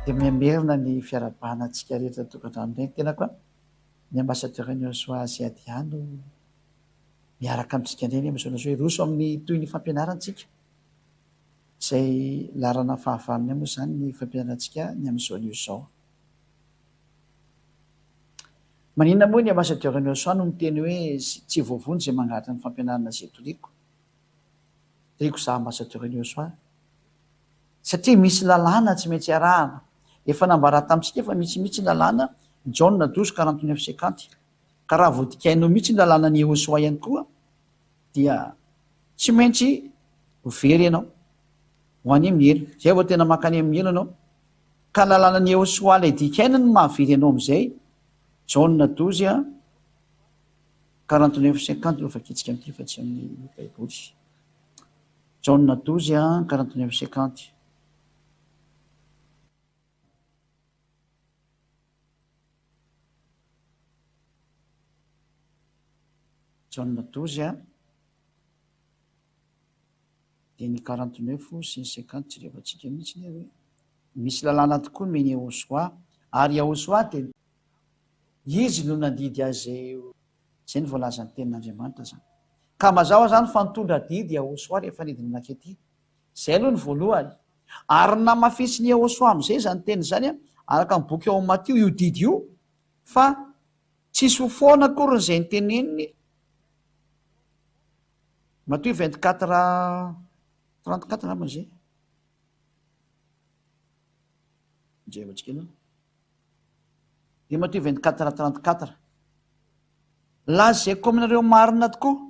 dia miamerina ny fiarabana antsika rehetra tokantrano ireny. Tena koa ny ambassadeur-ny Joshua Ziadiano miaraka amintsika indreny misaona hoe roso amin'ny toy ny fampianarantsika izay larana fahavalony moa izany ny fampianarantsika ny amin'izao izao. Maninona moa ny ambassadeur-ny Joshua no miteny hoe tsy voavony izay manaraka ny fampianarana izay toriko za ambassadeur-ny Joshua, satria misy lalàna tsy maintsy arahana. Efa nambara tamintsika efa mitsy lalàna John 12:49 ka raha voadikainao mihitsy ny lalàna ny Joshua ihany koa dia tsy maintsy ho very ianao ho any amin'ny elo. Zay vao tena makany amin'ny elo ianao ka lalàna ny Joshua ilay dikaina no mahavery ianao amin'izay. John 12:49 no fakitsika amin'ity fa tsy amin'ny baiboly. John 12:49. John 12 dia ny 49 sy ny 50 tsy rehefatsika mihitsy ny hoe misy lalàna tokoa meny Joshua ary Joshua dia izy no nandidy azy zay ny voalazan'ny tenin'Andriamanitra zany. Ka mazava zany fa nitondra didy Joshua rehefa nidina anakety. Zay aloha ny voalohany. Ary namafisy ny Joshua amin'izay zany teny zany araka ny boky ao amin'ny Matio io didy io fa tsisy ho foana akory izay niteneniny. Matio 24:34 nama zay. Dia Matio 24:34. Lazaiko aminareo marina tokoa.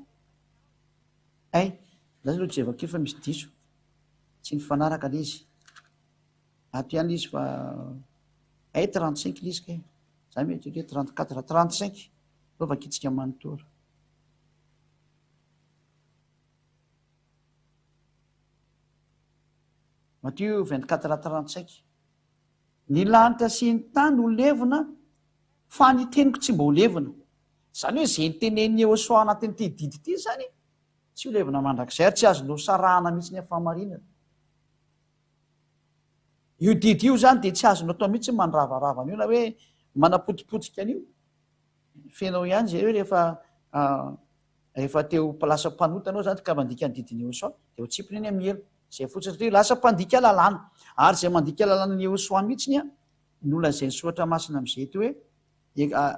Laza aloha tsy evakeo fa misy diso. Tsy nifanaraka ilay izy. Ato ihany izy fa 35 ilay izy kay. Za mety hoe 34:35 lova kitsika manontoro. Matio 24:35. Ny lanitra sy ny tany ho levona fa ny teniko tsy mba ho levona. Zany hoe zay nitenen'ny Joshua anatin'ity didy ity zany tsy ho levona mandrakizay ary tsy azonao sarahana mihitsy ny fahamarinana. Io didy io zany dia tsy azonao atao mihitsy mandravarava an'io na hoe manapotipotika an'io. Fenao ihany zay hoe rehefa teo lasa mpanota zany ka mandika ny didin'ny Joshua dia ho tsipiny eny amin'ny elo. Zay fotsiny satria lasa mpandika lalàna. Ary zay mandika lalànan'ny Joshua mihitsy nolazain'ny soratra masina amin'izay teo hoe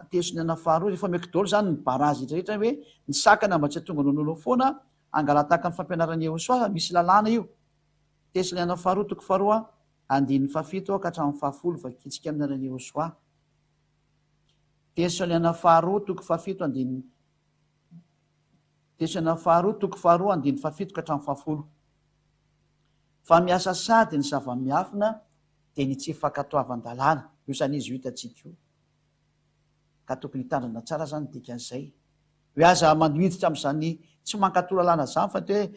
tesony ana faharoa rehefa mekidolo zany ny barazy rehetra hoe ny sakana mba tsy hatonga nonolo foana angalataka ny fampianaran'ny Joshua misy lalàna io. Tesony ana faharoa toko faharoa 9:7 ka hatramin'ny 10 vakitsika amin'anan'ny Joshua. Tesony ana faharoa toko 7 Tesony ana faharoa toko faharoa 9:7 ka hatramin'ny 10. Fa miasa sady ny zava-miafina dia ny tsy fankatoavan-dalàna. Io zany izy hitantsika io. Ka tokony hitandrana tsara zany dikan'izay. Hoe aza mandohiditra amin'izany tsy mankato lalàna zany fa te hoe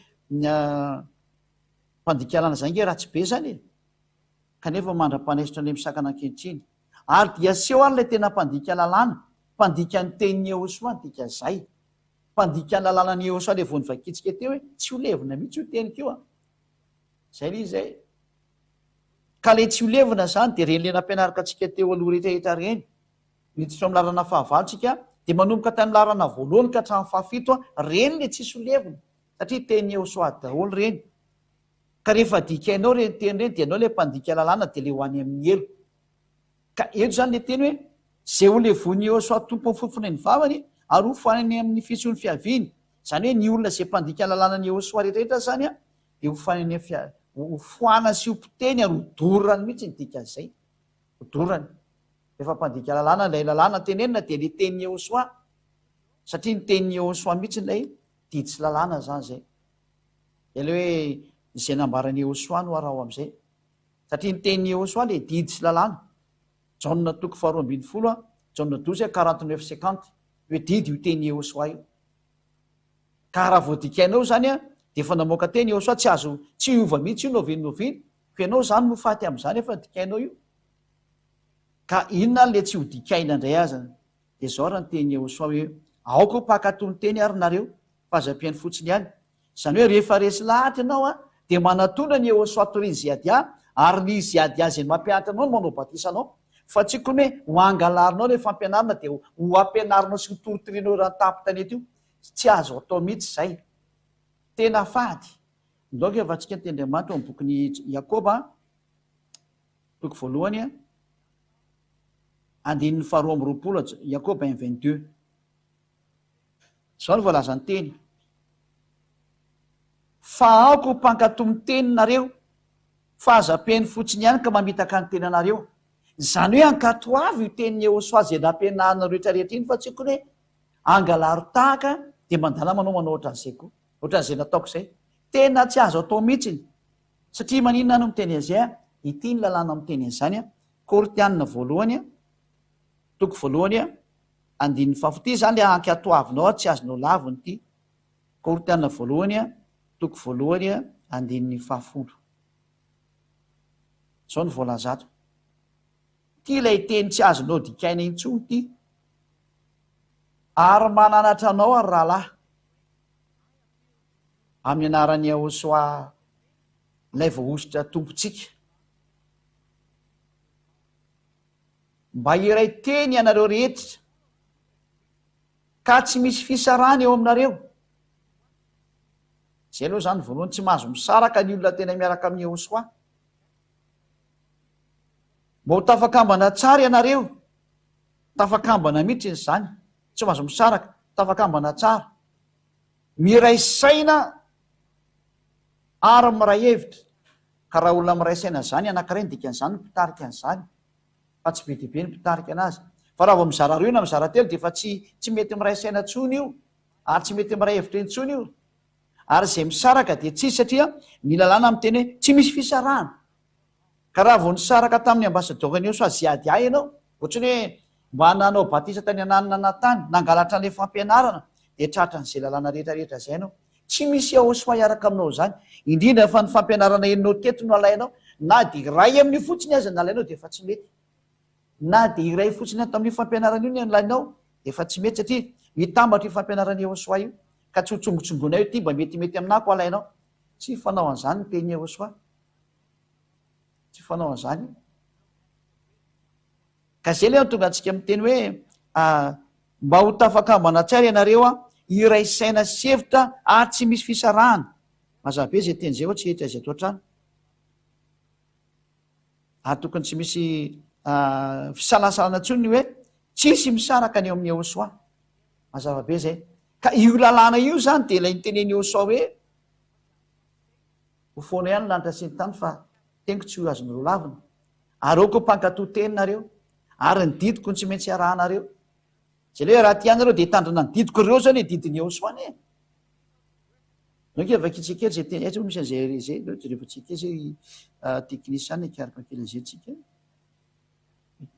mpandika lalàna zany nge ratsy be zany. Kanefa mandra-panesitra any misakana ankehitriny. Ary dia seho ary ilay tena mpandika lalàna, mpandika ny tenin'ny Joshua dikan'izay. Mpandika ny lalànan'ny Joshua ilay voany vakitsika teo hoe tsy ho levona mihitsy io teniko io. Zay ilay izay. Ka ilay tsy ho levona zany dia reny ilay nampianaraka antsika teo aloha rehetrarehetra reny. Miditra amin'ny larana fahavalontsika dia manomboka tamin'ny larana voalohany ka hatramin'ny 7 reny ilay tsisy ho levona. Satria teny Joshua daholo reny. Ka rehefa dikainao reny teny reny dia ianao ilay mpandika lalàna dia ilay ho any amin'ny elo. Ka eto zany ilay teny hoe zay ho levon'ny Joshua tompo ny fofony ny vavany ary ho fanany amin'ny fisiony fiaviany. Zany hoe ny olona zay mpandika lalànan'ny Joshua rehetrarehetra zany dia ho fanany ho foana sy ho poteny ary ho dorany mihitsy ny dikan'izay. Ho dorany. Rehefa mpandika lalàna ilay lalàna tenenina dia ilay tenin'ny Joshua. Satria ny tenin'ny Joshua mihitsy ilay didy sy lalàna zany zay. Ilay hoe izay nambaran'ny Joshua no arao amin'izay. Satria ny tenin'ny Joshua ilay didy sy lalàna. John toko 2:20, John 12:49-50. Hoe didy io tenin'ny Joshua io. Ka raha voadikainao zany dia efa namoaka teny Joshua tsy hiova mihitsy io novinovino. Fa ianao zany no faty amin'izany efa dikainao io. Ka inona ilay tsy ho dikaina indray aza? Dia izao raha ny tenin'ny Joshua hoe aoko mpakato ny teny ary nareo fahazam-piainy fotsiny ihany. Izany hoe rehefa resy lahatra ianao dia manatondra ny Joshua Ziadia ary ny izy ady azy ny mampianatra anao no manao batisa anao fa tsy koa hoe ho angalarinao le fampianarina dia ho ampianarinao sy nytoritorianao raha tapitany ety io tsy azo atao mihitsy zay tena fady ndaoka efa antsika nytendriamanitra amin'ny bokiny Jakoba toko voalohany andininy 2 Jakoba 1:22 zao ny voalazany teny fa aoko mpankatomy teninareo fa aza-peny fotsiny ihany ka mamitaka ny tenanareo zany hoe ankato avy io teniny Eosoazy nampianarina rehetrarehetra iny fa tsy koa hoe angalaro tahaka dia mandala manao ohatran'izay koa ohatran'izay nataoko zay tena tsy azo atao mihitsiny satria maninona no miteny an'izay ity ny lalàna miteny an'izany Korinthianina voalohany toko voalohany andininy 7 zany le ankatoavinao tsy azonao laviny ity Korinthianina voalohany toko voalohany andininy 7 zao ny voalazato ty ilay teny tsy azonao dikaina intsony ty ary mananatra anao ary rahalahy amin'ny anarany Ahosoa ilay voahositra tompontsika mba iray teny ianareo rehetra ka tsy misy fisarana eo aminareo zay aloha zany voalohany tsy mahazo misaraka ny olona tena miaraka amin'ny Ahosoa mba ho tafakambana tsara ianareo tafakambana mihitsy zany tsy mahazo misaraka tafakambana tsara miray saina ary miray hevitra ka raha olona miray saina zany anankiray ny dikan'izany mpitarika an'izany fa tsy be dehibe ny mpitarika anazy fa raha vao mizara roa na mizara telo dia fa tsy mety miray saina ntsony io ary tsy mety miray hevitra intsony io ary zay misaraka dia tsisy satria ny lalàna amin'ny teny hoe tsy misy fisarahana ka raha vao nisaraka tamin'ny ambasadorany Eosoa ziady ahy ianao ohatrany hoe mba nanao batisa tany ananina natany nangalatra n'le fampianarana dia tratra n'izay lalàna rehetrarehetra zay ianao tsy misy Ahosoa hiaraka aminao zany indrindra fa ny fampianarana enao teto no alainao na dia iray amin'ny fotsiny azy nalainao dia efa tsy mety na dia iray fotsiny ato amin'ny fampianarana io ny anlainao dia efa tsy mety satria mitambatra io fampianarana Ahosoa io ka tsy ho tsongotsongona io ty mba metimety aminako alainao tsy fanao an'izany ny teny Ahosoa tsy fanao an'izany ka zay le tonga antsika miteny hoe mba ho tafakambana tsara ianareo iray saina sy hevitra ary tsy misy fisarahana mazava be zay teny zay tsy etra zay atao trano ary tokony tsy misy fisalasalana ntsony hoe tsisy misaraka ny eo amin'ny Ahosoa mazava be zay ka io lalàna io zany dia ilay niteneny Ahosoa hoe ho foana ihany lanitra sy ny tany fa teniko tsy ho azonareo lavina ary oko mpankatoa teninareo ary ny didiko ny tsy maintsy arahanareo zay le hoe raha tianareo dia hitandrina ny didiko ireo zany didiny Ahosoany donc efa kitsikely zay teny aiza misy an'izay zay rehefa tsikely zay teknisany ikariko kely an'izay tsika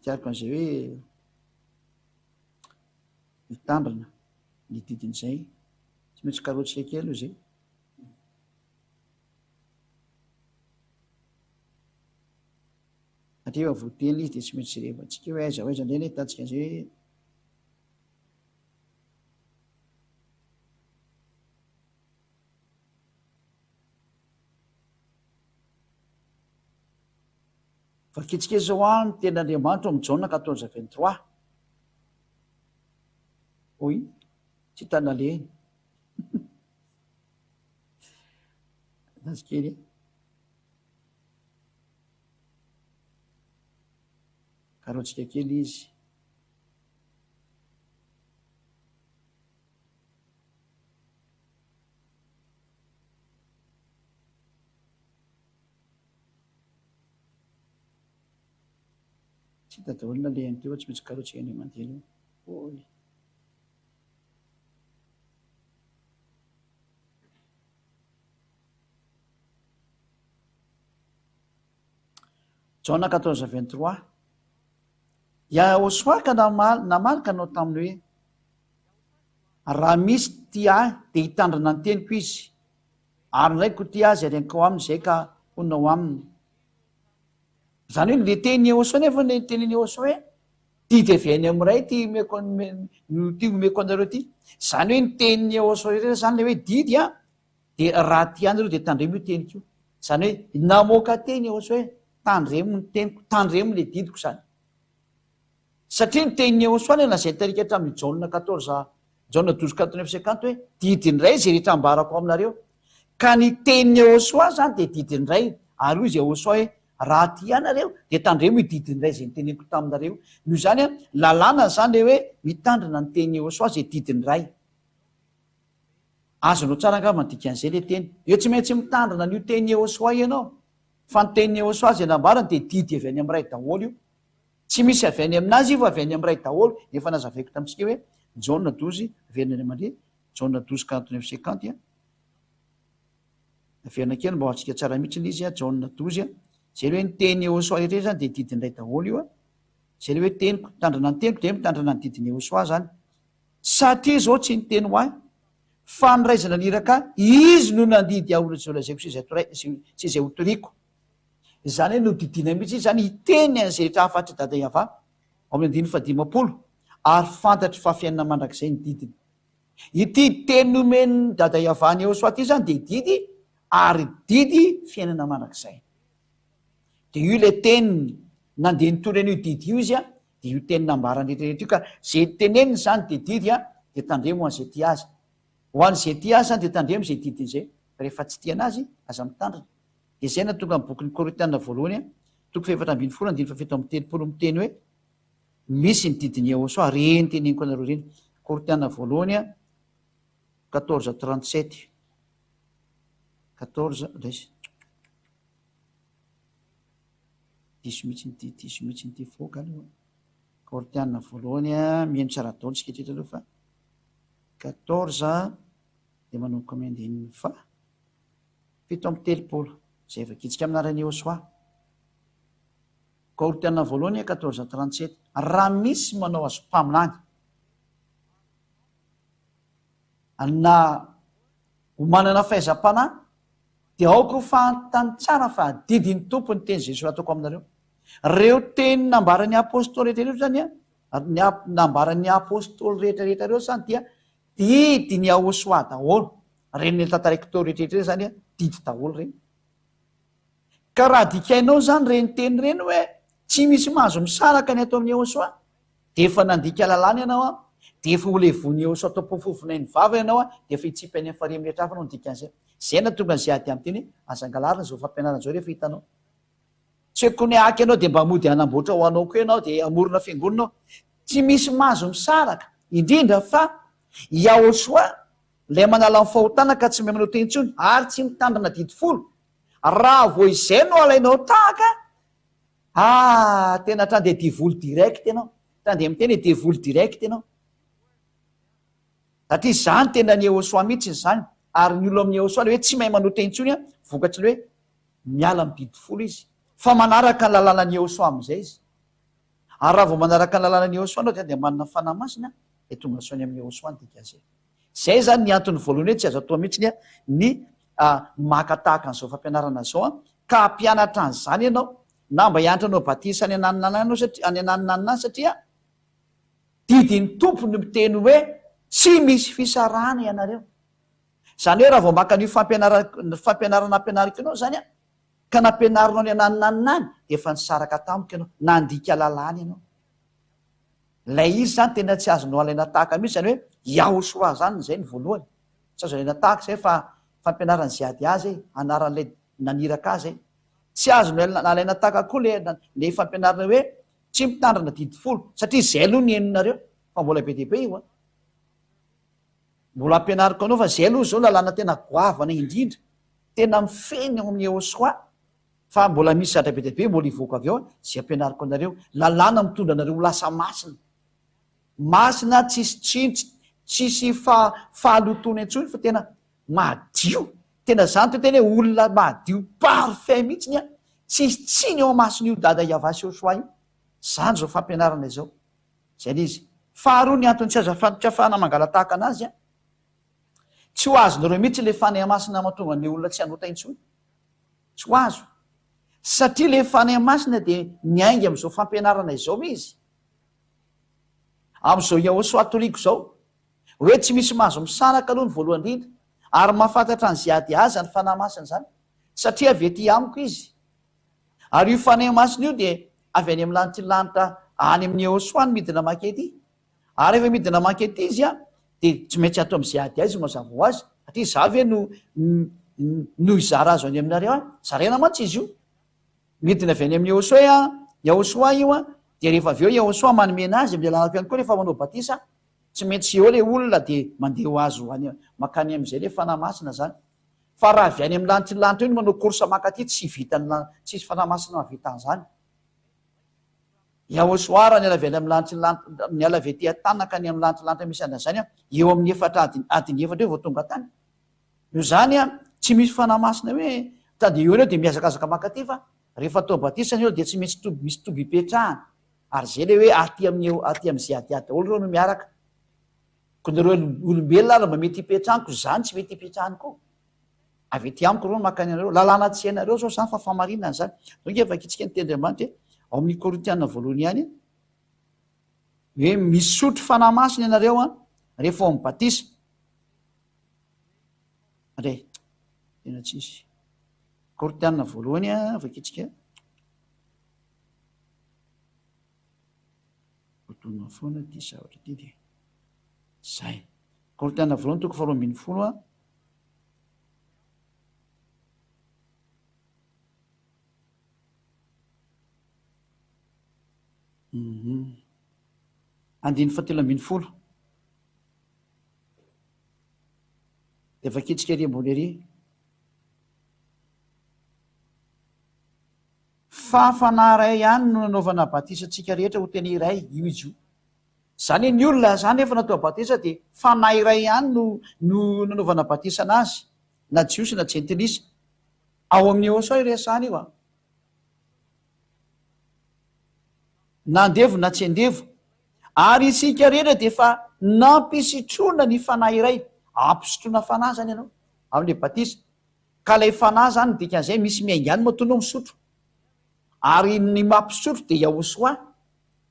ikariko an'izay hoe hitandrina ny didin'izay tsy maintsy karoatsika kely io zay satria efa voateny izy dia tsy maintsy rehefantsika hoe aiza hoaiza indray ny hitantsika an'izay hoe fa kitsika zao ny ten'Andriamanitra amin'ny Jaona 14:23 oy tsy tanaleny nazikely karoatsika kely izy tsy hita daholo na lehany teo tsy maintsy karoatsika any mandelo oy Jaona 14:23 Ahosoa ka namalika anao taminy hoe raha misy ty ahy dia hitandrina ny teniko izy ary ndraiky ho ty azy arenkao aminy zay ka honao aminy zany hoe le teny Ahosoa nefa le teneny Ahosoa hoe ty dia viany amiray ty omeko anareo ty zany hoe ny teniny Ahosoa rehetra zany le hoe didy dia raha ty anareo dia tandremo io teniko io zany hoe namoaka teny Ahosoa hoe tandremo ny teniko, tandremo le didiko zany. Satria ny tenin'ny Ehosoa na zay tarika hatramin'ny Jaona 14, Jaona 12:49 hoe didiny ray zay rehetra ambarako aminareo. Ka ny tenin'ny Ehosoa zany dia didiny ray, ary hoy izy Ehosoa hoe raha ty anareo dia tandremo didiny ray zay nyteneniko taminareo. Noho zany a lalàna zany le hoe mitandrina ny tenin'ny Ehosoa zay didiny ray. Azonao tsara angamba dikan'izay le teny. Eo tsy maintsy mitandrina n'io tenin'ny Ehosoa ianao. Fa ny tenin'ny Ehosoa zay nambarana dia didy avy any amin'ny ray daholo io. Tsy misy avy any aminazy io fa avy any amin'ny ray daholo. Efa nazavaiko tamintsika hoe Jaona 12 averina mandre Jaona 12:49. Averina kely mba ho antsika tsara mihitsy izy a Jaona 12. Zay hoe ny tenin'ny Ehosoa rehetra zany dia didiny ray daholo io a. Zay le hoe teniko, mitandrina ny teniko dia mitandrina ny didiny Ehosoa zany. Satria zao tsy ny teny ho ahy fa niraizana niraka izy no nandidy aholo lazaiko sy izay hotoriko. Zany hoe nodidina mihitsy zany hiteny an'izay rehetra hafatry dada Iava ao amin'ny 15 ary fantatry fa fiainana mandrakizay ny didiny. Ity teny nomeny dada Iava ny Ehosoa ty zany dia didy ary didy fiainana mandrakizay. Dia io le teny nandeha nitorana io didy io izy a, dia io teny nambarany rehetrarehetra io ka zay teneniny zany dia didy a, dia tandremo ho an'izay ty azy. Ho an'izay ty azy zany dia tandremo zay didiny zay. Rehefa tsy tia anazy aza mitandrina. Dia zay natonga amin'ny bokin'ny Korintiana voalohany a, 4:7 miteny hoe misy ny didiny Ehosoa, reny teneniko anareo reny. Korintiana voalohany a 14:37. 14 resy. Diso mihitsy ny foka aloha. Korintiana voalohany a mihaino tsara daholo siketrehitra aloha fa 14 dia manomboka amin'ny andininy fa 7:30 zay efa kitsika aminaran'ny Ehosoa. Korintiana voalohany 14:37. Raha misy manao azo mpaminany na ho manana fahaizam-panahy dia aoko fantany tsara fa didiny tompony teny zay soratako aminareo. Reo teny nambaran'ny apôstôly rehetrarehetra zany a, nambaran'ny apôstôly rehetrarehetra reo zany dia didiny Ehosoa daholo. Reny tantaraiko teo rehetrarehetra zany a didy daholo reny. Ka raha dikainao zany reny teny reny hoe tsy misy mahazo misaraka ny atao amin'ny Ehosoa, dia efa nandika lalàna ianao a, dia efa ho levon'ny Ehosoa atao pofofonay ny vava ianao a, dia efa hitsipany amin'ny farihy rehetra hafa anao dikan'izay. Zay natonga an'izay ady amin'ny teny azangalarina zao fampianarana zao rehefa hitanao. Tsy hoe koniaky ianao dia mba mody hanamboatra ho anao koa ianao dia amorona fiangonanao. Tsy misy mahazo misaraka indrindra fa Ehosoa lay manala ny fahotana ka tsy mahay manao teny intsony ary tsy mitandrina didy folo. Raha vo izay no alainao tahaka, tena tandeha divoly direct ianao. Tandeha amin'ny teny divoly direct ianao. Satria zany tena ny Ehosoa mihitsy zany. Ary ny olo amin'ny Ehosoa le hoe tsy mahay manao teny intsony a, vokatry le hoe miala amin'ny didy folo izy. Fa manaraka ny lalànan'ny Ehosoa amin'izay izy. Ary raha vao manaraka ny lalànan'ny Ehosoa anao dia manana fanahy masina dia tonga soany amin'ny Ehosoa ny dikan'izay. Zay zany ny antony voalohany hoe tsy azo atao mihitsy ny maka tahaka an'izao fampianarana zao a, ka hampianatra an'izany ianao na mba hianatra anao batisa any ananinanany satria didiny tompony miteny hoe tsy misy fisarahana ianareo. Zany hoe raha vao maka n'io fampianarana ampianariko ianao zany a, ka nampianarinao ny ananinanany dia efa nisaraka tamiko ianao, nandika lalàna ianao. Lay izy zany tena tsy azonao alaina tahaka mihitsy zany hoe Ehosoa zany zay ny voalohany. Tsy azo alaina tahaka zay fa fampianarana zay ady azy, anaran'ilay naniraka azy. Tsy azonao alaina tahaka koa le fampianarana hoe tsy mitandrina didy folo, satria zay aloha ny henonareo fa mbola be dia be io a. Mbola ampianariko anao fa zay aloha zao lalàna tena goavana indrindra, tena mifeny ao amin'ny Ehosoa, fa mbola misy zatra be dia be mbola hivoaka avy ao zay ampianariko anareo. Lalàna mitondra anareo ho lasa masina. Masina tsisy tsintsy, tsisy fahalotona intsony fa tena madio. Tena zany to tena hoe olona madio parfait mihitsy a, tsisy tsiny eo masina io dada Iava sy Ehosoa io. Zany zao fampianarana izao. Zay izy. Faharoa ny antony tsy afahana mangala tahaka anazy a, tsy ho azonareo mihitsy le fanahy masina mahatonga ny olona tsy hanota intsony. Tsy ho azo. Satria le fanahy masina dia miainga amin'izao fampianarana izao izy. Amin'izao Ehosoa toriko zao, hoe tsy misy mahazo misaraka aloha ny voalohany indrindra, ary mahafantatra an'izay ady azy ny fanahy masina zany, satria avy ety amiko izy. ary io fanahy masina io dia avy any amin'ny lanitry lanitra any amin'ny eosoany midina makety ary efa midina makety izy a dia tsy maintsy atao am'izay ady azy mazava ho azy satria za ve no izara azo any aminareo a zarena mantsy izy io midina avy any amin'ny eosoa a eosoa io a dia rehefa avy eo eosoa manomena azy am'le lalako ihany koa rehefa manao batisa tsy maintsy eo le olona dia mandeha ho azo any makany am'izay le fanahy masina zany fa raha avy any amin'ny lanitry lanitra io no manao korsa makaty tsy vitany tsisy fanahy masina mahavitan'izany eosoara ny ala avy any amin'ny lanitry lanitra ny ala avy ty tanaka any amin'ny lanitry lanitra misy ana zany a eo amin'ny efatra adiny efatra eo vao tonga tany io zany a tsy misy fanahy masina hoe tady eo reo dia miazakazaka makaty fa rehefa atao batisany eo dia tsy maintsy misy toby ipetrahana ary zay le hoe aty am'izay ady ady daholo reo no miaraka ko nareo olombelona ary mba mety hipetrahanyko zany tsy mety hipetrahany koa avy ety amiko reo makany anareo lalàna tsy hainareo zao zany fa famarinana zany donke efa kitsika ny tendriamanitra ao amin'ny korintiana voalohany ihany hoe misotro fanahy masina ianareo a rehefa ao mibatisa re tena tsisy korintiana voalohany a efa kitsika otonina foana ty zavatra ty dia zay korintiana voalohany toko 2:10 a andiny 7:10 de efa kitsika ry ambony ary fa fanahy ray ihany no nanaovana batisantsika rehetra ho teny iray io izy io zany ny olona zany efa natao batisa dia fanahy iray ihany no nanaovana batisana azy na jiosy na jentilisa ao amin'ny eoso iresany io a nandevo na tsy andevo ary isika rehetra dia efa nampisitrona ny fanahy iray ampisotrona fanahy zany ianao amin'le batisa ka ilay fanahy zany dikan'izay misy miaingany matonao misotro ary ny mampisotro dia iaosoa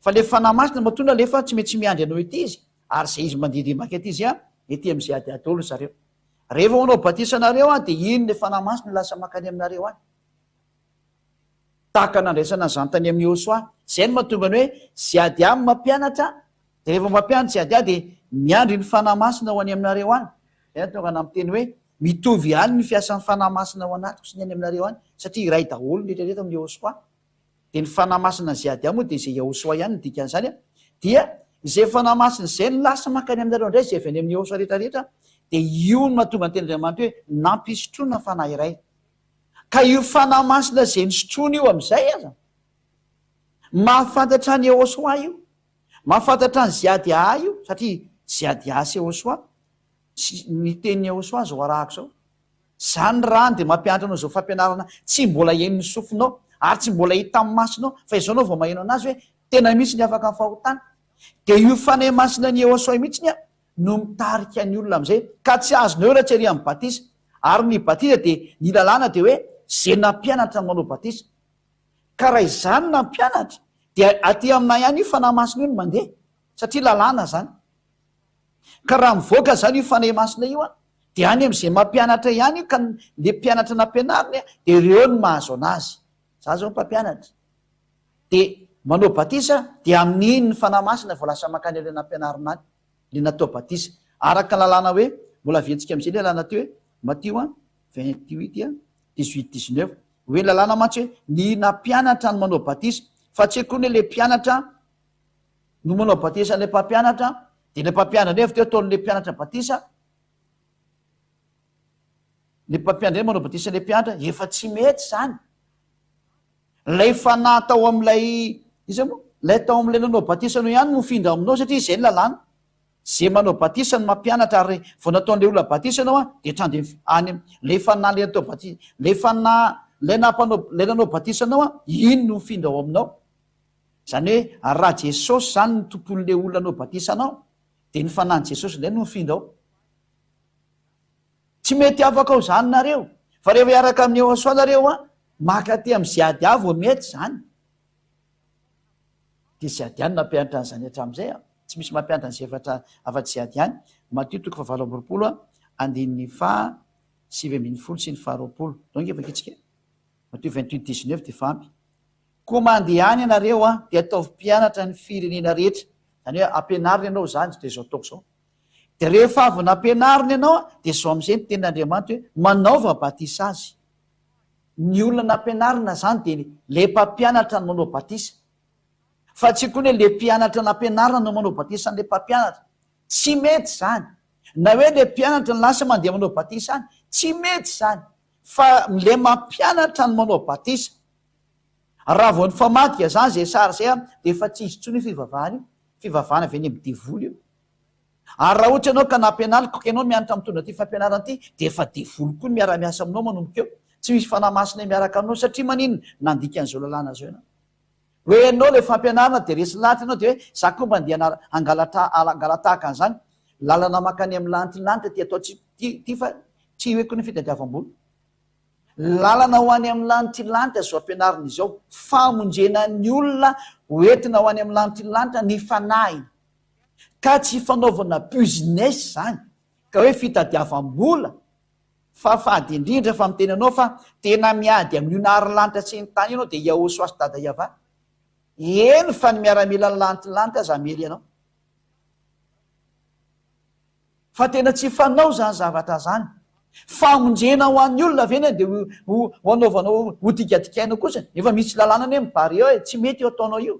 fa le fanahy masina matona lefa tsy maintsy miandry anao ety izy ary zay izy mandehandeha makety izy a ety am'izay ady ady olo zareo rehefa manao batisanareo a dia iny le fanahy masina lasa makany aminareo any tahaka nandraisana zany tany amin'ny eosoa zay no mahatonga ny hoe ziady a mampianatra de rehefa mampianatra ziady a dia miandry ny fanahy masina ho any aminareo any zay natonga namiteny hoe mitovy any ny fiasan'ny fanahy masina ho anatiko sy ny any aminareo any satria iray daholo rehetrarehetra amin'ny eosoa dia ny fanahy masina ziady a moa dia zay eosoa ihany ny dikan'izany a dia izay fanahy masina zay ny lasa makany aminareo indray zay avy any amin'ny eosoa rehetrarehetra dia io no mahatonga ny tenandriamanitra hoe nampisotrona fanahy iray ka io fanahy masina zay nisotrona io am'izay aza mahafantatra ny eosoa io mahafantatra ny ziady a io satria ziady a sy eosoa ny teniny eosoa zao arahako zao zany rany dia mampianatra anao zao fampianarana tsy mbola henony sofinao ary tsy mbola hita amin'ny masinao fa izao anao vao maheno anazy hoe tena misy ny afaka ny fahotana dia io fanahy masina ny eosoa mihitsiny a no mitarika ny olona am'izay ka tsy azonao raha tsy ary amin'ny batisa ary ny batisa dia ny lalàna dia hoe zay nampianatra ny manao batisa ka raha izany nampianatra dia aty aminay ihany io fanahy masina io no mandeha satria lalàna zany ka raha mivoaka zany io fanahy masina io a dia any am'izay mampianatra ihany io ka le mpianatra nampianariny a dia ireo no mahazo anazy za zao mpampianatra dia manao batisa dia amin'iny ny fanahy masina vao lasa makany le nampianarina any le natao batisa araka lalàna hoe mbola ventsika am'izay le lalàna ty hoe Matthieu 28:18-19 hoe lalàna mantsy hoe ny nampianatra ny manao batisa fa tsy koa ny le mpianatra no manao batisa n'le mpampianatra dia le mpampianatra efa teo ataon'le mpianatra batisa le mpampianatra manao batisa le mpianatra efa tsy mety zany lay fanahy tao am'lay iza moa lay tao am'lay nanao batisa anao ihany no mifindra aminao satria izay ny lalàna zay manao batisa ny mampianatra ary vao nataon'le olona batisa anao a dia trande any lay fanahy le natao batisa lay fanahy lay nampanao lay nanao batisa anao a iny no mifindra ao aminao zany hoe raha jesosy zany ny tompon'le olona anao batisa anao dia ny fanahy ny jesosy lay no mifindra ao tsy mety afaka ao zany nareo fa rehefa hiaraka amin'ny eosoa nareo a makaty am'izay ady a vao mety zany dia ziady any nampianatra an'izany hatramin'izay a tsy misy mampianatra n'izay afa-tsy ziady any Matthieu 7:20 andininy 7:20 sy ny 20 donc efa kitsika Matthieu 28:19 dia fampy koa mandeha any ianareo a de ataovy mpianatra ny firenena rehetra, zany hoe ampianarina ianao zany de zao ataoko zao. De rehefa avy nampianarina ianao a de zao am'izay ny tenin'Andriamanitra hoe manaova batisa azy. Ny olona nampianarina zany de le mpampianatra no manao batisa, fa tsy koa ny hoe le mpianatra nampianarina no manao batisa ny le mpampianatra, tsy mety zany. Na hoe le mpianatra ny lasa mandeha manao batisa any, tsy mety zany, fa le mampianatra no manao batisa. Raha vao ny famatika zany zay sara zay a de efa tsy izy tsony fivavahana io, fivavahana avy any amin'ny devoly io. Ary raha ohatra ianao ka nampianarina koka ianao mianatra amin'ny tondra ty fampianarana ty de efa devoly koa ny miara-miasa aminao manomboka eo, tsy misy fanamasina miaraka aminao satria manino nandika an'izao lalàna zao ianao. Hoe ianao le fampianarana de resy lahatra ianao de hoe za koa mba andeha angala tahaka an'izany, lalana makany amin'ny lanitra lanitra ty atao ty fa tsy hoe koa ny fitadiavam-bola. Lalana ho any amin'ny lanitra lanitra zao ampianarina izao, famonjena ny olona hoentina ho any amin'ny lanitra lanitra ny fanahy, ka tsy fanaovana business zany ka hoe fitadiavam-bola, fa fady indrindra fa miteny anao fa tena miady amin'io nahary-lanitra tsy ny tany ianao de iaoso asy dada iava. Eny fa ny miaramila ny lanitra lanitra za mely ianao, fa tena tsy fanao zany zavatra zany. Famonjena ho an'ny olona veny de ho anaovanao ho tikatikaina kosa, efa misy lalàna ny mibary eo tsy mety eo ataonao io.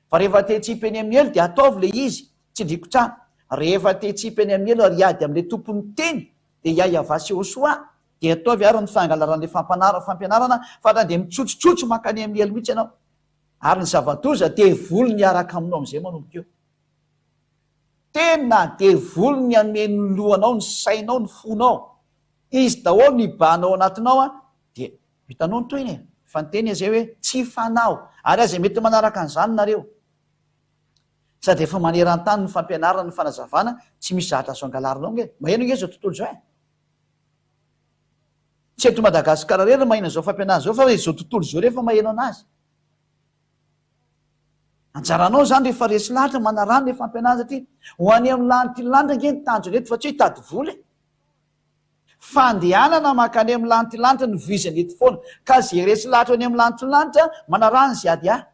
Fa rehefa tehitsipeny amin'ny elo de ataovy le izy, tsy drikotrano. Rehefa tehitsipeny amin'ny elo ary ady amin'le tompony teny de iaiavasy eo soa de ataovy ary ny fangalaran'le fampianarana fa raha de mitsotsitsotso makany amin'ny elo mihitsy ianao, ary ny zavatoza de voly ny araka aminao am'izay manomboka eo. Tena de voly ny ameny lohanao, ny sainao, ny fonao, izy daholo ny banao anatinao a de hitanao ny toyny e, fa ny teny zay hoe tsy fanao. Ary aza mety manaraka an'izany nareo, sady efa maneran-tany ny fampianarana ny fanazavana, tsy misy zatra azo angalarinao nge. Maheno nge zao tontolo zao e, tsy eto Madagasikara rery maheno zao fampianarana zao, fa hoe zao tontolo zao rehefa maheno anazy. Anjaranao zany rehefa resy lahatra manarano le fampianarana satria ho any amin'ny lanitra lanitra nge ny tanjony eto, fa tsy hoe hitady voly e. Fandehanana makany amin'ny lanitra lanitra no vizany eto foana, ka zay resy lahatra any amin'ny lanitra lanitra manarano zy ady a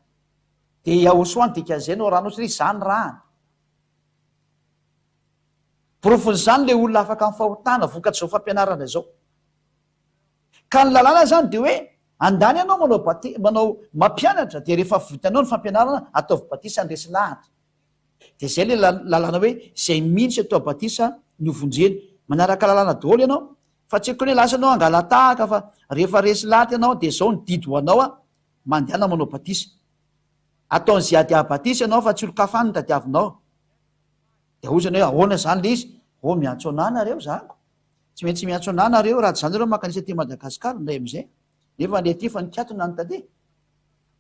de iaosoany dikan'izay no rano satria zany rahany. Porofon'izany le olona afaka amin'ny fahotana vokatry zao fampianarana zao. Ka ny lalàna zany de hoe andany ianao manao mampianatra de rehefa vitanao ny fampianarana ataovy batisa ny resy lahatra. De zay le lalàna hoe zay mihitsy atao batisa ny ovonjeny, manaraka lalàna daholo ianao, fa tsy koa hoe lasa anao angala tahaka fa rehefa resy lahatra ianao de zao ny didy ho anao a mandehana manao batisa. Ataon'zy ady batisa ianao fa tsy olokafany ny tadiavinao. De ozany hoe ahoana zany le izy? O miantso anahy nareo zako, tsy maintsy miantso anahy nareo raha zany reo makanisy ty Madagasikara ndray am'izay, nefa le ty fa nikatona ny tade.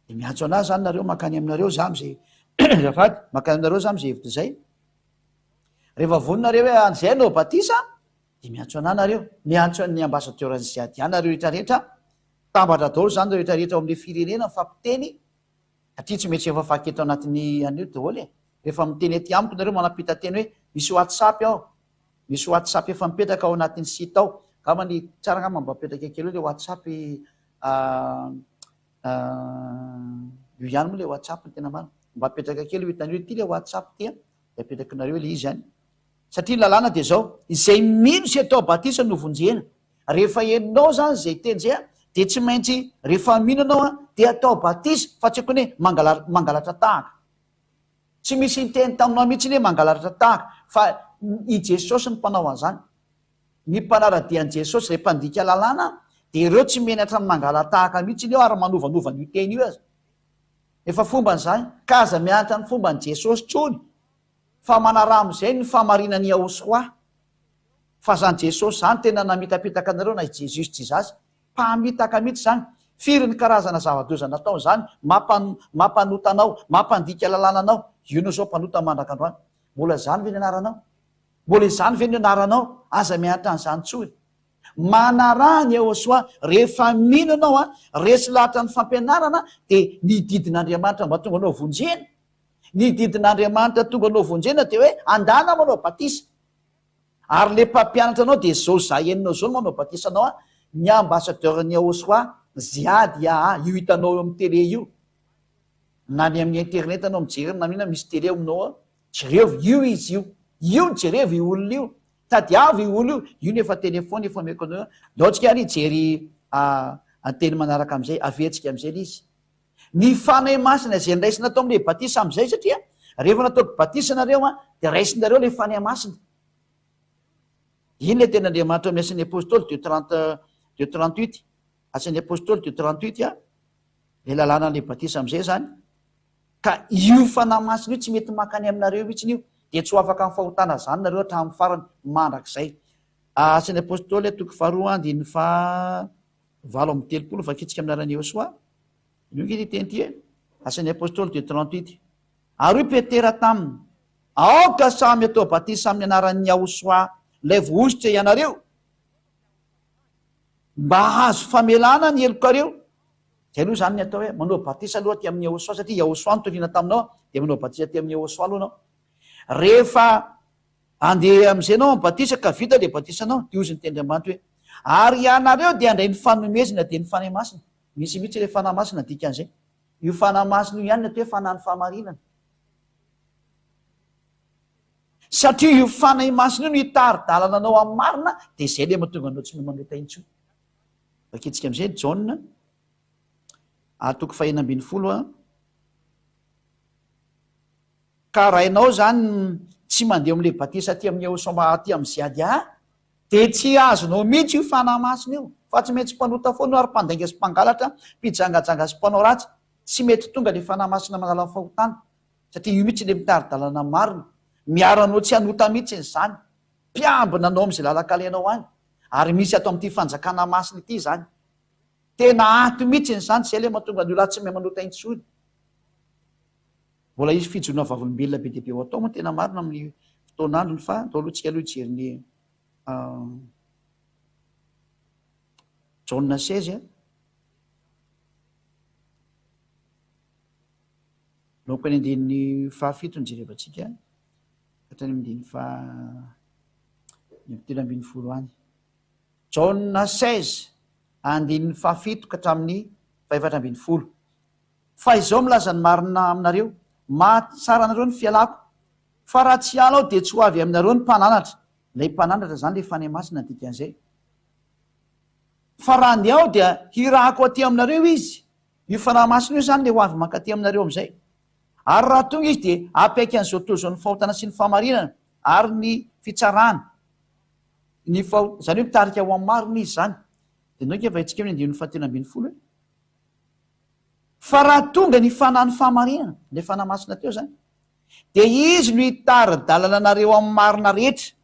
De miantso anahy zany nareo makany aminareo za am'zay zafady makany aminareo za am'zay hevitra zay. Rehefa voninareo hoe an'izay no batisa de miantso anahy nareo, miantso ny ambasadeur ny ady nareo rehetrarehetra, tambatra daholo zany rehetrarehetra ao amin'le firenena mifampiteny, satria tsy mety efa faketo anatin'ny anio daholo e. Rehefa miteny aty amiko nareo manapita teny hoe misy WhatsApp ao, misy WhatsApp efa mipetraka ao anatin'ny site ao, angambany tsara angamba mba apetraka kely le WhatsApp io ihany moa le WhatsApp ny tena marina, mba apetraka kely hitanareo ty le WhatsApp ty a de apetraky nareo le izy any. Satria lalàna de zao, izay mino sy atao batisa no vonjena. Rehefa heninao zany zay teny zay a de tsy maintsy rehefa mino anao a de atao batisa, fa tsy koa hoe mangalatra tahaka. Tsy misy teny taminao mihitsy hoe mangalatra tahaka, fa i Jesosy ny mpanao an'izany. Ny mpanaradian'i Jesosy rehefa andika lalàna de ireo tsy menatra ny mangala tahaka mihitsy eo ary manovanova io teny io aza. Efa fomba n'izany, ka aza mianatra ny fomba n' Jesosy tsony, fa manaramo zay ny famarinany ahosoa. Fa zany Jesosy zany tena namitapitaka anareo na i Jesus tsy zasy, mpamitaka mihitsy zany. Firy ny karazana zava-doza natao zany, mampanota anao, mampandika lalàna anao. Io zao mpanota mandrakandroany, mbola zany ve ny anaranao? Mbola zany ve ny anaranao? Aza mianatra an'izany tsoy. Manarany ahosoa, rehefa mino anao a resy lahatra ny fampianarana de ny didin'Andriamanitra mba tonga anao vonjena. Ny didin'Andriamanitra tonga anao vonjena de hoe andana manao batisa. Ary le mpampianatra anao de zao zaheninao zao no manao batisa anao a, ny ambassadeur ny ahosoa ziady io hitanao eo amin'ny tele io. na ny amin'ny internet anao mijery na mihona misy tele aminao jereo io izy io jereo io olona io tadiavo io olo io nefa telefony efa meko anao laotsika ary jery anteny manaraka am'izay avetsika am'izay l izy ny fanay masina zay nraisina atao amle batisa am'izay satria rehefa nataoko batisanareo a de raisinareo le fanay masina iny le tena andriamanitra amin'ny asan'ny apôstôly de 38 asan'ny apôstôly de 38 a le lalàna le batisa am'izay zany ka io fanahy masina io tsy mety makany aminareo mihitsiny io de tsy ho afaka ny fahotana zany nareo hatramin'ny farany mandrak'izay asan'ny apôstôly toko faharoa andiny fa valo amby telopolo vakitsika aminarany Iosoa io ngy teny e asan'ny apôstôly de 38 ary io petera taminy aoka samy atao batisa amin'ny anaran'ny Iosoa lay voositra ianareo mba hazo famelana ny elokareo zay aloha zany ny atao hoe manao batisa aloha ty amin'ny Iosoa satria Iosoa notoriana taminao de manao batisa ty amin'ny Iosoa aloha nao rehefa andeha am'izay nao batisa ka vita le batisanao de ozy ny tendriamanitra hoe ary ianareo de andray ny fanomezina de ny fanay masina misy mihitsy le fanahy masina dika an'izay io fanahy masina io ihany ny atao hoe fanahy ny fahamarinana satria io fanay masina io no hitary-dalana anao amin'ny marina de zay le mahatonga anao tsy manota intsio vakitsika am'izay Jaona atoko fahenambin'ny folo a ka rahainao zany tsy mandeha am'le batisa ty amin'ny Iosoa ty amin'ny ziady de tsy azonao mihitsy io fanahy masina io fa tsy maintsy mpanota foana ary mpandainga sy mpangalatra mpijangajanga sy mpanao ratsy tsy mety tonga le fanahy masina manala ny fahotana satria io mihitsy le mitary-dalana marina miaranao tsy hanota mihitsy zany mpiambina anao am'izay lalakalainao any ary misy atao am'ty fanjakana masina ity zany tena ato mihitsy zany zay le mahatonga ny ola tsy mahay manota intsony mbola izy fijona vavolombelona be deabe ho atao moa tena marina amin'ny fotoan'androny fa atao alohantsika aloha jeriny Jaona 16 loko any andininy fahafito ny jerevantsika hatrany amindiny telo ambin'ny folo any Jaona 16 andininy fahafito ka hatramin'ny faefatra ambin'ny folo fa izao milazany marina aminareo mahatsara anareo ny fialako fa raha tsy alao de tsy ho avy aminareo ny mpananatra lay mpananatra zany le fanay masina dika an'izay fa raha ny ao dia hirahako aty aminareo izy io fanahy masina io zany le ho avy mankaty aminareo am'izay ary raha tonga izy de apaiky an'izao tozo ny fahotana sy ny fahamarinana ary ny fitsarana zany hoe mitarika ho amin'ny marina izy zany de nao nkefa itsika amin'ny andininy fahatelo ambin'ny folo hoe fa raha tonga ny fanahy ny fahamarinana le fanahy masina teo zany de izy no hitary-dalana anareo amin'ny marina rehetra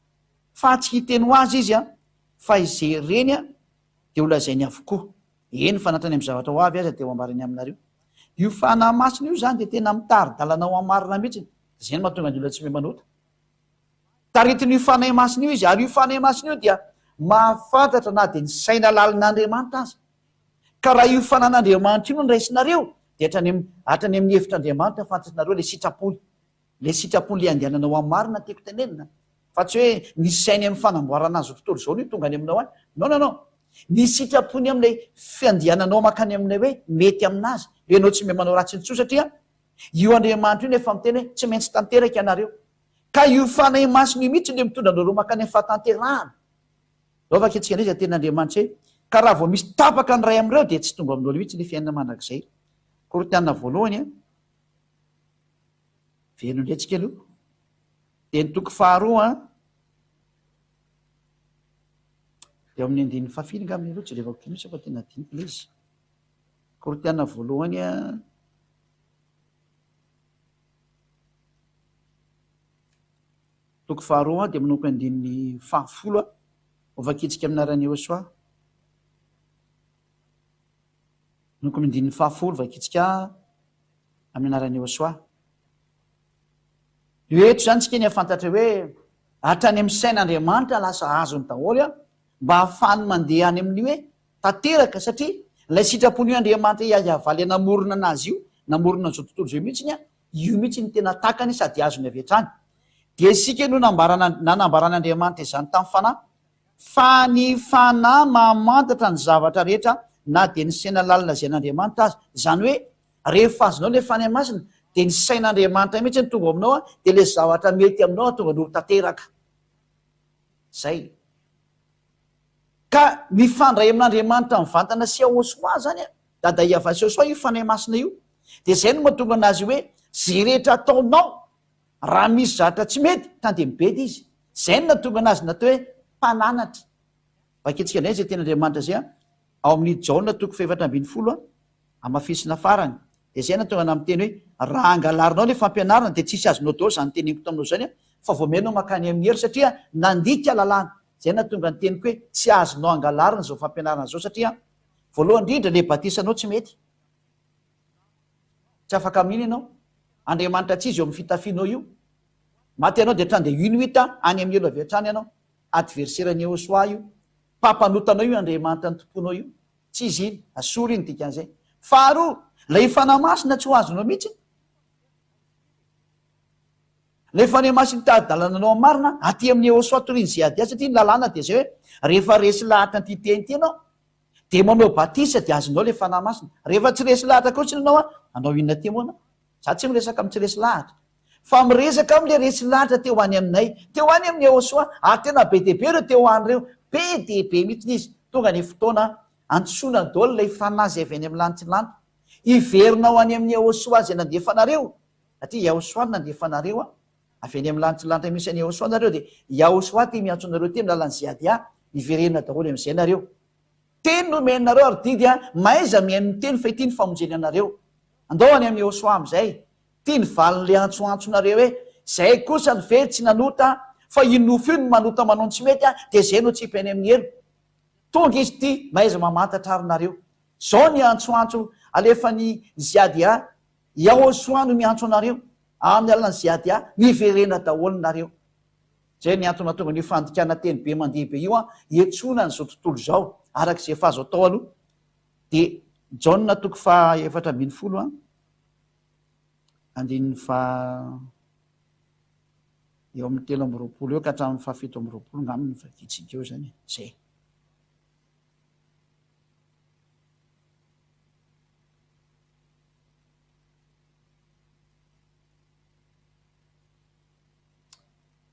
fa tsy hiteny ho azy izy fa izay reny de olazainy avokoa eny fanatrany amin'ny zavatra ho avy azy de ho ambarany aminareo io fanahy masina io zany de tena mitary-dalana ao amin'ny marina mihitsy zay ny mahatonga ny olona tsy mahay manota taritin'io fanahy masina io izy ary io fanahy masina io dia mahafantatra na de ny saina lalin'Andriamanitra azy ka raha io fanan'Andriamanitra io no nraisinareo de hatrany amin'ny hevitr'Andriamanitra fantatrareo le sitrapony le andehananao amin'ny marina tiako tenenina fa tsy hoe nisy sainy amin'ny fanamboarana azy tontolo zao no tonga any aminao any non ny sitrapony amin'ilay fandehananao makany aminay hoe mety aminazy enao tsy mahay manao ratsy ny tso satria io Andriamanitra io nefa miteny hoe tsy maintsy tanteraka ianareo ka io fanahy masina io mihitsy le mitondra anareo makany amin'ny fahatanterahana lova aketsika an'izy teny'Andriamanitra hoe ka raha vao misy tapaka ny ray amin'ireo de tsy tonga amin'olo mihitsy le fiainana mandrakizay Korintana voalohany verino ndretsika aloha de ny toko faharoa de amin'ny andininy fahafito ngaminy aloha jerevako mihitsy fa tena dinika le izy Korintana voalohany toko faharoa de manoko andininy fahafolo ovakitsika aminarany Iosoa noko mindininy fahafolo vakitsika amin'ny anarany Iosoa eto zany tsika ny afantatra hoe hatrany amin'ny sain'Andriamanitra lasa azony daholo mba hahafany mandeha any amin'ny hoe tanteraka satria lay sitrapon'io Andriamanitra iazy avaly namorona anazy io namorona an'izao tontolo zao mihitsy io mihitsy ny tena takany sady azony avy hatrany de sika no nanambaran'Andriamanitra izany tamin'ny fanahy fa ny fanahy mamantatra ny zavatra rehetra na de ny saina lalina zay an'Andriamanitra azy zany hoe rehefa azonao le fanahy masina dia ny sain'andriamanitra mihitsy ny tonga aminao a dia le zavatra mety aminao a tonga nolo tanteraka zay ka mifandray amin'andriamanitra mivantana sy ahosoa zany a dada iava sy ahosoa io fanahy masina io dia zay no mahatonga anazy hoe zay rehetra ataonao raha misy zatra tsy mety tandeha mibedy izy zay no natonga anazy natao hoe mpananatra vaketsika ndray zay ten'andriamanitra zay a ao amin'ny jaona 4:10 amafisina farany dia zay natonga ana miteny hoe raha angalarinao le fampianarana dia tsisy azonao dao zany teneniko taminao zany a fa voamenao makany amin'ny hery satria nandika lalàna zay natonga ny teniko hoe tsy azonao angalarina zao fampianarana zao satria voalohany indrindra le batisanao tsy mety tsy afaka amin'iny ianao andriamanitra tsy izy eo amin'ny fitafianao io maty ianao dia hatrany dia inuita any amin'ny elo avy hatrany ianao adverserany Yehosoa io mpampanotanao io andriamanitra ny tomponao io tsy izy iny asory iny dikan'izay faharoa lay fanahy masina tsy ho azonao mihitsy lay fanahy masina tady-dalananao amin'ny marina aty amin'ny Yehosoa toriny zay ady azy satria ny lalàna dia zay hoe rehefa resy lahatra ny titeny ty ianao dia manao batisa dia azonao le fanahy masina rehefa tsy resy lahatra kotsiny anao a anao inona ty moana za tsy miresaka amin'ny tsy resy lahatra fa miresaka am'le resy lahatra teo any aminay teo any amin'ny Yehosoa ary tena be dehibe ireo teo anyreo be dehibe mihitsiny izy tonga ny fotoana antsona dolo lay fanahy zay avy any amin'ny lanitsy lanitra iverinao any amin'ny Yehosoa zay nandefanareo satria Yehosoa no nandefanareo a avy any amin'ny lanitsy lanitra misy any Yehosoa nareo dia Yehosoa ty miantso anareo ty milalany ziady a iverena daholo amin'izay nareo teny nomenareo ary didy a maiza mihaino ny teny fa ity ny famonjeny anareo andao any amin'ny Yehosoa am'izay tia ny valin'le antsoantsonareo hoe zay kosa ny ve tsy nanota fa inofo io ny manota manao tsy mety a dia zay no tsipy any amin'ny elo tonga izy ty maiza mamantatra arinareo zao ny antsoantso alefa ny ziady a Yehosoa no miantso anareo amin'ny alalany ziady a miverena daholo nareo zay ny antony mahatonga ny fandikana teny be mandeha be io a etsona n'izao tontolo zao arak'izay fa azo atao aloha dia Jaona 4:10 a andininy eo amin'ny 3:20 eo ka hatramin'ny 7:20 ngaminy faditsika eo zany zay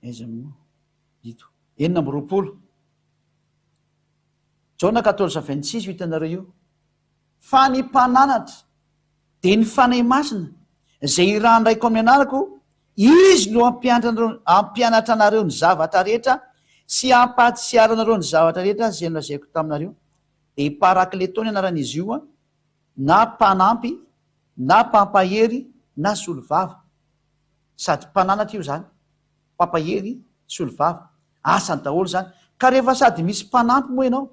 aiza moa dito 4:20 Jaona 14:26 hitanareo io fa ny mpananatra dia ny fanahy masina zay irahandraiko amin'ny anarako izy no ampianatra anareo ny zavatra rehetra sy ampatsiaranareo ny zavatra rehetra zay nolazaiko taminareo dia hiparakleto ny anaran'izy io a na mpanampy na mpampahery na solovava sady mpananatra io zany mpampahery solovava asany daholo zany ka rehefa sady misy mpanampy moa ianao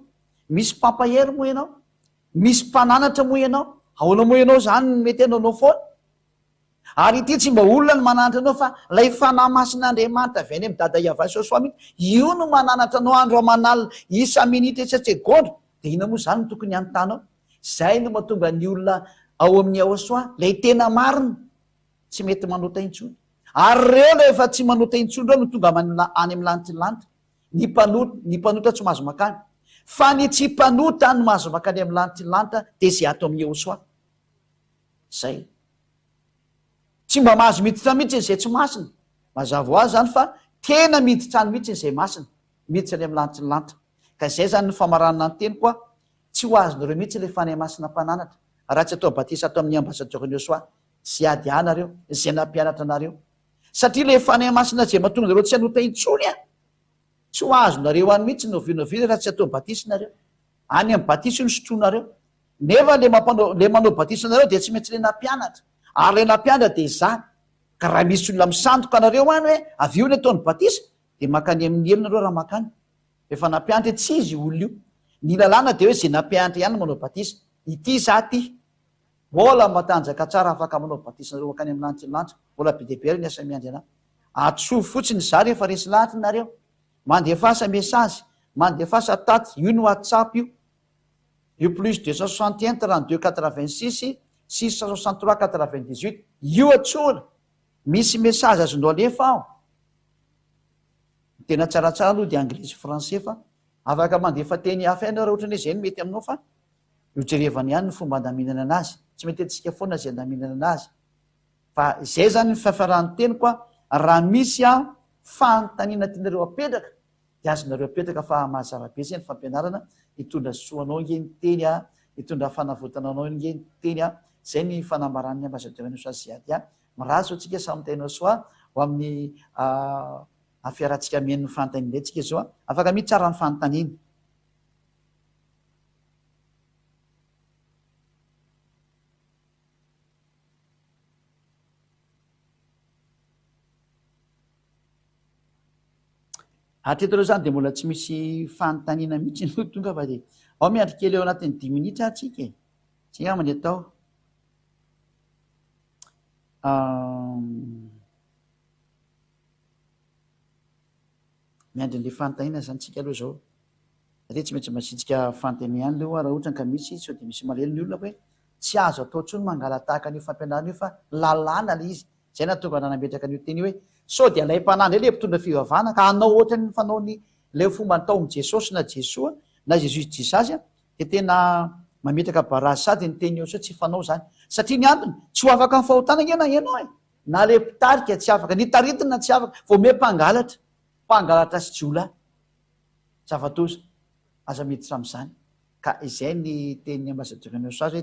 misy mpampahery moa ianao misy mpananatra moa ianao ahoana moa ianao zany mety anaonao foana ary ity tsy mba olona ny mananatra anao fa lay fanahy masin'andriamanitra avy any amin'ny dada iava sy Yehosoa mihitsy io no mananatra anao andro amanalina isa minitra isa-tsegonda dia ina moa zany no tokony anotanao zay no mahatonga ny olona ao amin'ny Yehosoa lay tena marina tsy mety manota intsony ary reo la efa tsy manota intsony reo no tonga any amin'ny lanitra lanitra ny mpanota tsy mahazo makany fa ny tsy mpanota no mahazo makany amin'ny lanitra lanitra dia zay ato amin'ny Yehosoa zay tsy mba mahazo miditra mihitsy zay tsy masina mazava ho azy zany fa tena miditra any mihitsy zay masina miditra any amin'ny lanitra lanitra ka zay zany ny famaranana ny teny koa tsy ho azonareo mihitsy le fanahy masina mpananatra raha tsy atao batisa atao amin'ny ambasadorany Yehosoa sy ady anareo zay nampianatra anareo satria le fanahy masina zay mahatonga nareo tsy hanota intsony a tsy ho azonareo any mihitsy novinovina raha tsy atao batisinareo any amin'ny batisa io ny sotronareo nefa le manao batisanareo dia tsy maintsy le nampianatra ary le nampianatra dia zany ka raha misy olona misandoka anareo any hoe avy io ny ataony batisa dia makany amin'ny elonareo raha makany efa nampianatra tsy izy olona io ny lalàna dia hoe zay nampianatra ihany manao batisa ity za ty mbola matanjaka tsara afaka manao batisa nareo makany amin'ny lanitra lanitra mbola be dehibe ny asa miandry ana atsovo fotsiny za rehefa resy lahatra nareo mandefasa mesazy mandefasa taty io no WhatsApp io plus 261 32 86 663 98 io atsora misy mesazy azonao alefa ao tena tsaratsara aloha dia anglisy français fa afaka mandefa teny hafa ianao raha ohatra ny zay no mety aminao fa io jerevany ihany ny fomba andaminana anazy tsy mety antsika foana zay naminana azy fa zay zany ny fiafarany teny koa raha misy a fanontaniana tianareo apetraka de azonareo apetraka fa mahazavabe zay ny fampianarana hitondra soanao nge ny teny a hitondra fanavotananao nge ny teny a zay ny fanambaran'ny ambazadreny soaziady a mirazo atsika samytainao soa ho amin'ny afiarantsika men'ny fantanina tsika zao a afaka mihitsy tsara ny fanontanina atretoreo zany de mbola tsy misy fanontaniana mihitsy no tonga fa de ao miandry kely eo anatin'ny 10 minitra atsika tsy amany atao miandry an'le fanontaniana zany tsika aloha zao satria tsy maintsy masitsika fanontaniany leo raha ohatra ka misy sao de misy malelo ny olona hoe tsy azo atao tsony mangala tahaka an'io fampianarana io fa lalàna le izy zay natonga nanametraka an'io teny hoe sao de alay-panany le mpitondra fivavahana ka anao ohatra ny fanaony le fomba nataony jesosy na jesoa na jesus jisazy a de tena mametraka barazy sady ny teny eo sao tsy fanao zany satria ny antony tsy ho afaka ny fahotana ngena ianao e na le mpitarika tsy afaka ny taritina tsy afaka vo me mpangalatra sy jiola zavatoza aza miditra am'izany ka izay ny teny ambasadreny soazy